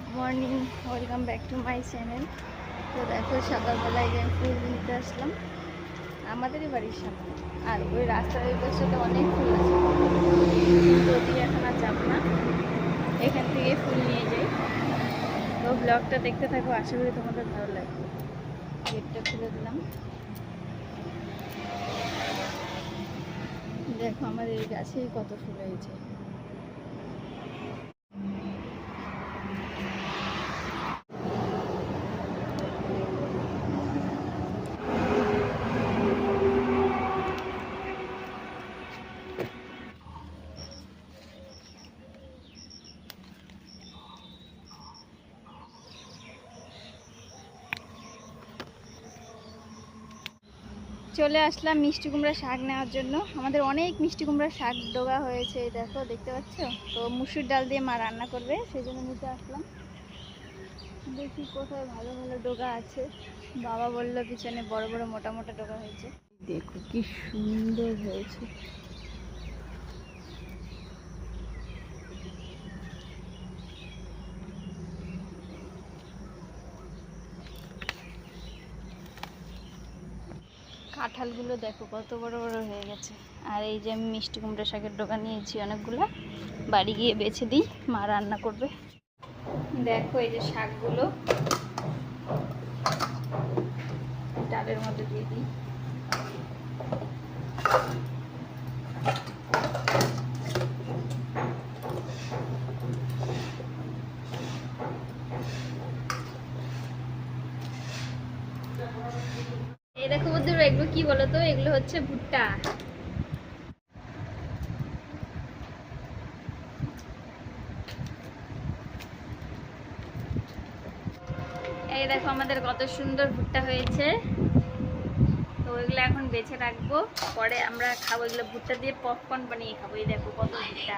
Good morning, welcome back to my channel. তো দেখো সকালবেলায় যে আমি ফুল নিতে আসলাম আমাদেরই বাড়ির সামনে, আর ওই রাস্তার ওই পাশে অনেক ফুল আছে, কিন্তু ওদিকে এখন আর যাবো না, এখান থেকে ফুল নিয়ে যাই। তো ব্লগটা দেখতে থাকো, আশা করি তোমাদের ভালো লাগবে। গেটটা খুলে দিলাম, দেখো আমাদের এই গাছেই কত ফুল হয়েছে। চলে আসলাম মিষ্টি কুমড়া শাক নেওয়ার জন্য। আমাদের অনেক মিষ্টি কুমড়া শাক ডোগা হয়েছে, দেখো দেখতে পাচ্ছ। তো মুসুর ডাল দিয়ে মা রান্না করবে, সেই জন্য নিতে আসলাম। দেখি কোথায় ভালো ভালো ডোগা আছে। বাবা বললো পিছনে বড় বড় মোটা মোটা ডোগা হয়েছে, দেখো কি সুন্দর হয়েছে। কাঁঠালগুলো দেখো কত বড় বড় হয়ে গেছে। আর এই যে আমি মিষ্টি কুমড়া শাকের ডোকা নিয়েছি অনেকগুলো, বাড়ি গিয়ে বেছে দিই, মা রান্না করবে। দেখো এই যে শাকগুলো ডালের মধ্যে দিয়ে দিই। এই দেখো বন্ধুরা, এগুলো কি বলতো, এগুলো হচ্ছে ভুট্টা। এই দেখো আমাদের কত সুন্দর ভুট্টা হয়েছে। তো ওইগুলো এখন বেছে রাখবো, পরে আমরা খাবো। এগুলো ভুট্টা দিয়ে পপকর্ন বানিয়ে খাবো। এই দেখো কত ভুট্টা।